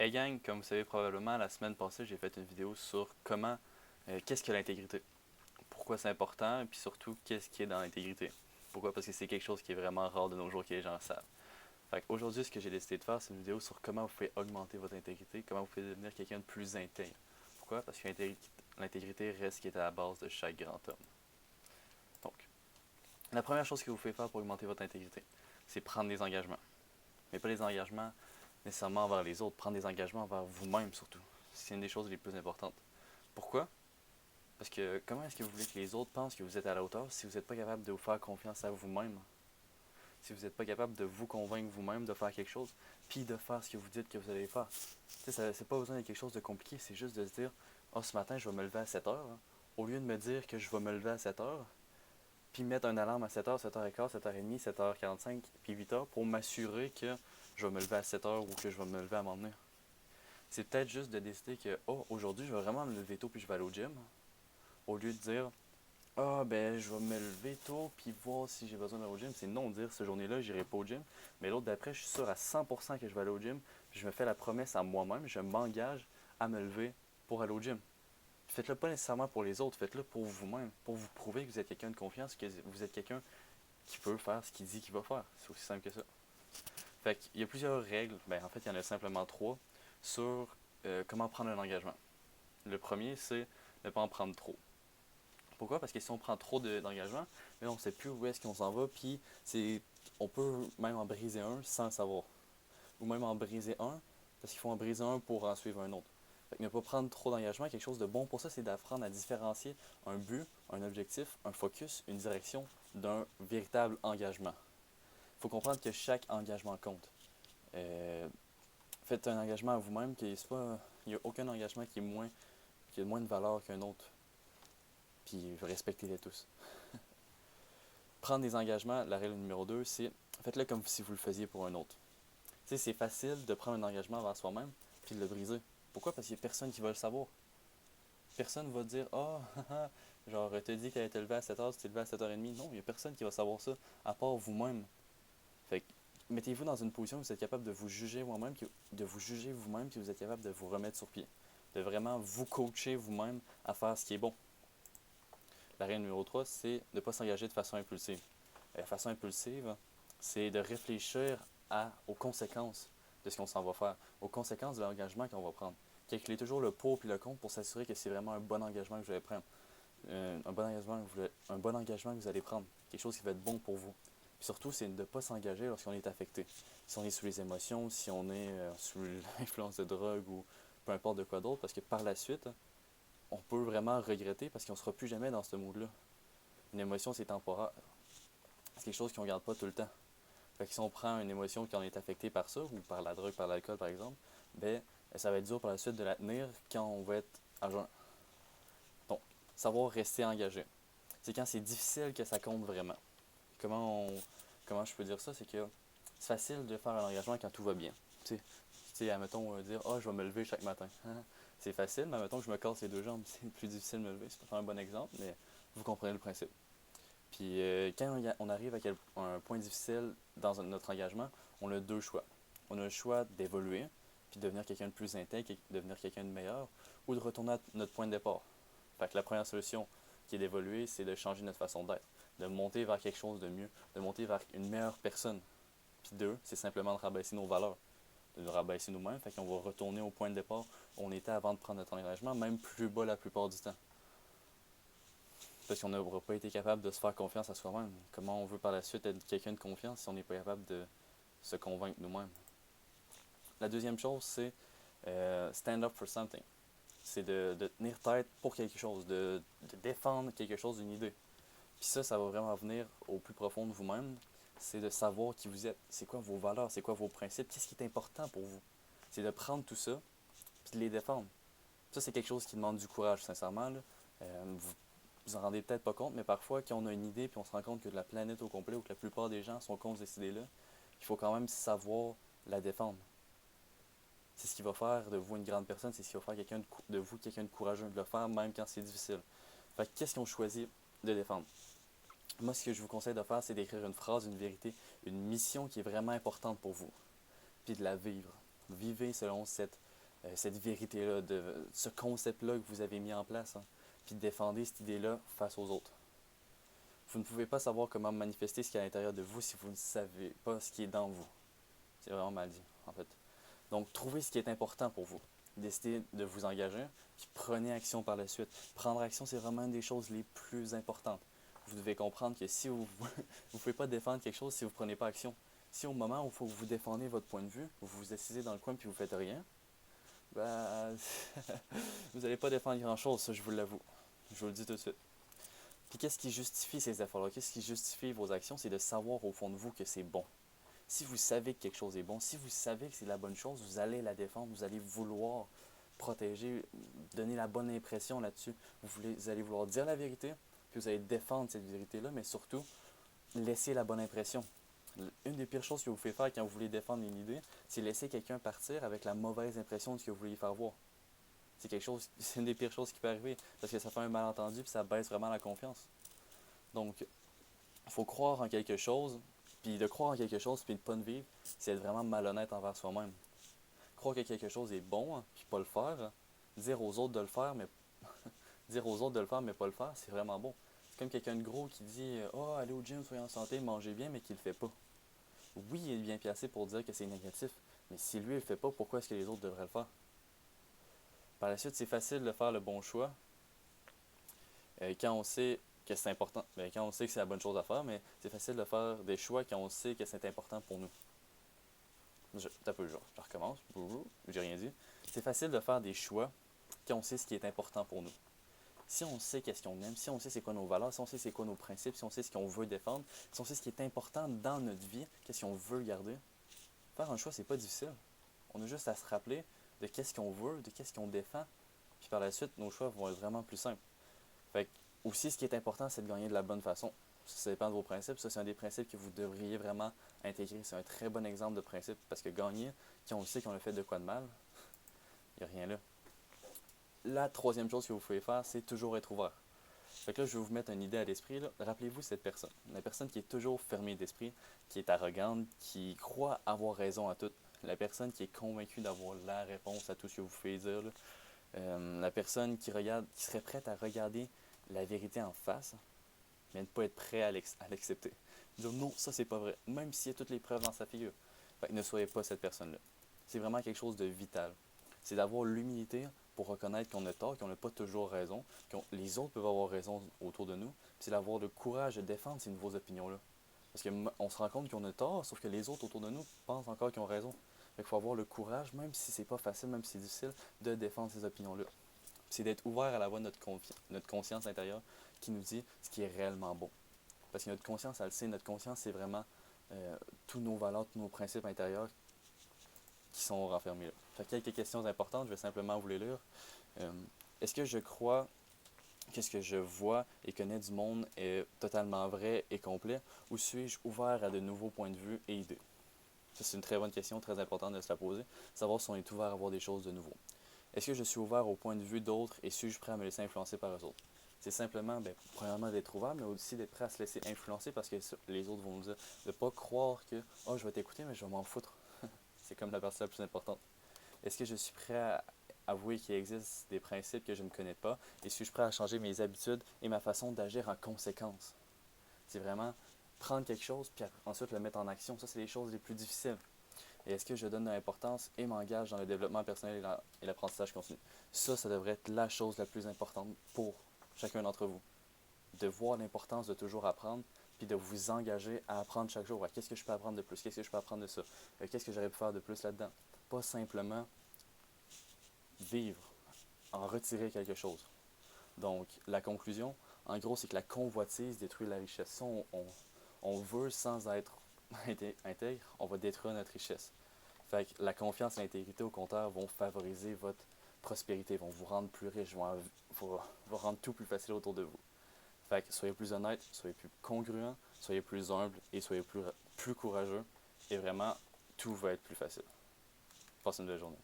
Hey gang, comme vous savez probablement, la semaine passée, j'ai fait une vidéo sur qu'est-ce que l'intégrité, pourquoi c'est important, et puis surtout, qu'est-ce qui est dans l'intégrité. Pourquoi? Parce que c'est quelque chose qui est vraiment rare de nos jours que les gens savent. Fait aujourd'hui, ce que j'ai décidé de faire, c'est une vidéo sur comment vous pouvez augmenter votre intégrité, comment vous pouvez devenir quelqu'un de plus intègre. Pourquoi? Parce que l'intégrité reste ce qui est à la base de chaque grand homme. Donc, la première chose que vous pouvez faire pour augmenter votre intégrité, c'est prendre des engagements. Mais pas des engagements nécessairement envers les autres, prendre des engagements envers vous-même surtout. C'est une des choses les plus importantes. Pourquoi? Parce que comment est-ce que vous voulez que les autres pensent que vous êtes à la hauteur si vous n'êtes pas capable de vous faire confiance à vous-même? Si vous n'êtes pas capable de vous convaincre vous-même de faire quelque chose, puis de faire ce que vous dites que vous allez faire. Tu sais, c'est pas besoin de quelque chose de compliqué, c'est juste de se dire ah, ce matin, je vais me lever à 7 heures. Hein. Au lieu de me dire que je vais me lever à 7 heures, puis mettre un alarme à 7 heures, 7h15, 7h30, 7h45, puis 8 heures pour m'assurer que je vais me lever à 7 heures ou que je vais me lever à un moment donné. C'est peut-être juste de décider que oh, aujourd'hui, je vais vraiment me lever tôt puis je vais aller au gym. Au lieu de dire ah, ben, je vais me lever tôt puis voir si j'ai besoin d'aller au gym. C'est non dire cette journée-là, j'irai pas au gym. Mais l'autre d'après, je suis sûr à 100% que je vais aller au gym. Puis je me fais la promesse à moi-même, je m'engage à me lever pour aller au gym. Faites-le pas nécessairement pour les autres, faites-le pour vous-même, pour vous prouver que vous êtes quelqu'un de confiance, que vous êtes quelqu'un qui peut faire ce qu'il dit qu'il va faire. C'est aussi simple que ça. Fait qu'il y a plusieurs règles, ben en fait il y en a simplement trois, sur comment prendre un engagement. Le premier, c'est ne pas en prendre trop. Pourquoi? Parce que si on prend trop d'engagement, on ne sait plus où est-ce qu'on s'en va, puis on peut même en briser un sans le savoir. Ou même en briser un, parce qu'il faut en briser un pour en suivre un autre. Fait que ne pas prendre trop d'engagement, quelque chose de bon pour ça, c'est d'apprendre à différencier un but, un objectif, un focus, une direction d'un véritable engagement. Il faut comprendre que chaque engagement compte. Euh, Faites un engagement à vous-même, il n'y a aucun engagement qui a moins de valeur qu'un autre. Puis respectez-les tous. Prendre des engagements, la règle numéro 2, c'est faites-le comme si vous le faisiez pour un autre. Tu sais, c'est facile de prendre un engagement envers soi-même puis de le briser. Pourquoi? Parce qu'il n'y a personne qui va le savoir. Personne ne va dire ah, oh, genre, t'as dit qu'elle était levée à 7h, tu t'es levé à 7h30. Non, il n'y a personne qui va savoir ça, à part vous-même. Fait que, mettez-vous dans une position où vous êtes capable de vous juger vous-même, de vous juger vous-même, puis vous êtes capable de vous remettre sur pied. De vraiment vous coacher vous-même à faire ce qui est bon. La règle numéro 3, c'est de ne pas s'engager de façon impulsive. La façon impulsive, c'est de réfléchir aux conséquences de ce qu'on s'en va faire, aux conséquences de l'engagement qu'on va prendre. Calculez toujours le pour et le contre pour s'assurer que c'est vraiment un bon engagement que vous allez prendre. Un bon engagement que vous allez prendre. Quelque chose qui va être bon pour vous. Puis surtout, c'est de ne pas s'engager lorsqu'on est affecté. Si on est sous les émotions, si on est sous l'influence de drogue ou peu importe de quoi d'autre, parce que par la suite, on peut vraiment regretter parce qu'on ne sera plus jamais dans ce mood-là. Une émotion, c'est temporaire. C'est quelque chose qu'on ne garde pas tout le temps. Fait que si on prend une émotion qui en est affectée par ça, ou par la drogue, par l'alcool par exemple, ben ça va être dur par la suite de la tenir quand on va être à jeun. Donc, savoir rester engagé. C'est quand c'est difficile que ça compte vraiment. Comment, on, comment je peux dire ça? C'est que c'est facile de faire un engagement quand tout va bien. Tu sais, admettons, dire « Ah, oh, je vais me lever chaque matin. » C'est facile, mais admettons que je me casse les deux jambes, c'est plus difficile de me lever. C'est pas un bon exemple, mais vous comprenez le principe. Puis quand on arrive à un point difficile dans notre engagement, on a deux choix. On a le choix d'évoluer, puis de devenir quelqu'un de plus intègre, devenir quelqu'un de meilleur, ou de retourner à notre point de départ. Fait que la première solution qui est d'évoluer, c'est de changer notre façon d'être, de monter vers quelque chose de mieux, de monter vers une meilleure personne. Puis deux, c'est simplement de rabaisser nos valeurs, de nous rabaisser nous-mêmes, fait qu'on va retourner au point de départ où on était avant de prendre notre engagement, même plus bas la plupart du temps. Parce qu'on n'aura pas été capable de se faire confiance à soi-même. Comment on veut par la suite être quelqu'un de confiance si on n'est pas capable de se convaincre nous-mêmes? La deuxième chose, c'est stand up for something. C'est de tenir tête pour quelque chose, de défendre quelque chose, une idée. Puis ça va vraiment venir au plus profond de vous-même. C'est de savoir qui vous êtes. C'est quoi vos valeurs, c'est quoi vos principes, qu'est-ce qui est important pour vous. C'est de prendre tout ça, puis de les défendre. Ça, c'est quelque chose qui demande du courage, sincèrement. Là. Vous vous en rendez peut-être pas compte, mais parfois, quand on a une idée puis on se rend compte que la planète au complet ou que la plupart des gens sont contre cette idée-là, il faut quand même savoir la défendre. C'est ce qui va faire de vous une grande personne, c'est ce qui va faire de vous quelqu'un de courageux, de le faire même quand c'est difficile. Fait que qu'est-ce qu'on choisit de défendre? Moi, ce que je vous conseille de faire, c'est d'écrire une phrase, une vérité, une mission qui est vraiment importante pour vous, puis de la vivre. Vivez selon cette cette vérité-là, de ce concept-là que vous avez mis en place, hein, puis défendez cette idée-là face aux autres. Vous ne pouvez pas savoir comment manifester ce qui est à l'intérieur de vous si vous ne savez pas ce qui est dans vous. C'est vraiment mal dit, en fait. Donc, trouvez ce qui est important pour vous. Décidez de vous engager, puis prenez action par la suite. Prendre action, c'est vraiment une des choses les plus importantes. Vous devez comprendre que si vous ne pouvez pas défendre quelque chose si vous ne prenez pas action. Si au moment où il faut que vous défendez votre point de vue, vous vous assisez dans le coin puis vous ne faites rien, ben, vous n'allez pas défendre grand-chose, ça je vous l'avoue. Je vous le dis tout de suite. Puis qu'est-ce qui justifie ces efforts-là? Qu'est-ce qui justifie vos actions? C'est de savoir au fond de vous que c'est bon. Si vous savez que quelque chose est bon, si vous savez que c'est la bonne chose, vous allez la défendre, vous allez vouloir protéger, donner la bonne impression là-dessus. Vous allez vouloir dire la vérité, puis vous allez défendre cette vérité-là, mais surtout, laisser la bonne impression. Une des pires choses que vous pouvez faire quand vous voulez défendre une idée, c'est laisser quelqu'un partir avec la mauvaise impression de ce que vous voulez faire voir. C'est une des pires choses qui peut arriver, parce que ça fait un malentendu, puis ça baisse vraiment la confiance. Donc, il faut croire en quelque chose, puis de croire en quelque chose, puis de ne pas le vivre, c'est être vraiment malhonnête envers soi-même. Croire que quelque chose est bon, hein, puis pas le faire, hein, dire aux autres de le faire, mais dire aux autres de le faire, mais pas le faire, c'est vraiment bon. C'est comme quelqu'un de gros qui dit oh, allez au gym, soyez en santé, mangez bien, mais qui le fait pas. Oui, il est bien placé pour dire que c'est négatif, mais si lui, il le fait pas, pourquoi est-ce que les autres devraient le faire? Par la suite, c'est facile de faire le bon choix quand on sait que c'est important. Bien, quand on sait que c'est la bonne chose à faire, mais c'est facile de faire des choix quand on sait que c'est important pour nous. Je recommence. J'ai rien dit. C'est facile de faire des choix quand on sait ce qui est important pour nous. Si on sait qu'est-ce qu'on aime, si on sait c'est quoi nos valeurs, si on sait c'est quoi nos principes, si on sait ce qu'on veut défendre, si on sait ce qui est important dans notre vie, qu'est-ce qu'on veut garder, faire un choix, c'est pas difficile. On a juste à se rappeler de qu'est-ce qu'on veut, de qu'est-ce qu'on défend, puis par la suite, nos choix vont être vraiment plus simples. Fait que, aussi, ce qui est important, c'est de gagner de la bonne façon. Ça dépend de vos principes. Ça, c'est un des principes que vous devriez vraiment intégrer. C'est un très bon exemple de principe parce que gagner, quand on sait qu'on a fait de quoi de mal, il n'y a rien là. La troisième chose que vous pouvez faire, c'est toujours être ouvert. Fait que là, je vais vous mettre une idée à l'esprit. Rappelez-vous cette personne. La personne qui est toujours fermée d'esprit, qui est arrogante, qui croit avoir raison à tout. La personne qui est convaincue d'avoir la réponse à tout ce que vous pouvez dire. La personne qui serait prête à regarder la vérité en face, mais ne pas être prêt à l'accepter. Dire non, ça c'est pas vrai, même s'il y a toutes les preuves dans sa figure. Fait que ne soyez pas cette personne-là. C'est vraiment quelque chose de vital. C'est d'avoir l'humilité pour reconnaître qu'on a tort, qu'on n'a pas toujours raison, que les autres peuvent avoir raison autour de nous, puis c'est d'avoir le courage de défendre ces nouvelles opinions-là. Parce qu'on se rend compte qu'on a tort, sauf que les autres autour de nous pensent encore qu'ils ont raison. Fait qu'il faut avoir le courage, même si c'est pas facile, même si c'est difficile, de défendre ces opinions-là. C'est d'être ouvert à la voix de notre conscience intérieure qui nous dit ce qui est réellement bon. Parce que notre conscience, elle le sait, notre conscience, c'est vraiment tous nos valeurs, tous nos principes intérieurs qui sont renfermés là. Fait quelques questions importantes, je vais simplement vous les lire. Est-ce que je crois que ce que je vois et connais du monde est totalement vrai et complet, ou suis-je ouvert à de nouveaux points de vue et idées? Ça, c'est une très bonne question, très importante de se la poser, savoir si on est ouvert à voir des choses de nouveau. Est-ce que je suis ouvert au point de vue d'autres et suis-je prêt à me laisser influencer par eux autres? C'est simplement, premièrement, d'être ouvert, mais aussi d'être prêt à se laisser influencer parce que les autres vont nous dire de ne pas croire que oh, je vais t'écouter, mais je vais m'en foutre. C'est comme la partie la plus importante. Est-ce que je suis prêt à avouer qu'il existe des principes que je ne connais pas et suis-je prêt à changer mes habitudes et ma façon d'agir en conséquence? C'est vraiment prendre quelque chose puis ensuite le mettre en action. Ça, c'est les choses les plus difficiles. Et est-ce que je donne de l'importance et m'engage dans le développement personnel et l'apprentissage continu? Ça devrait être la chose la plus importante pour chacun d'entre vous. De voir l'importance de toujours apprendre, puis de vous engager à apprendre chaque jour. Qu'est-ce que je peux apprendre de plus? Qu'est-ce que je peux apprendre de ça? Qu'est-ce que j'aurais pu faire de plus là-dedans? Pas simplement vivre, en retirer quelque chose. Donc, la conclusion, en gros, c'est que la convoitise détruit la richesse. Si on veut sans être intègre, on va détruire notre richesse. Fait que la confiance et l'intégrité, au contraire, vont favoriser votre prospérité, vont vous rendre plus riche, vont rendre tout plus facile autour de vous. Fait que soyez plus honnête, soyez plus congruent, soyez plus humble et soyez plus courageux. Et vraiment, tout va être plus facile. Passez une belle journée.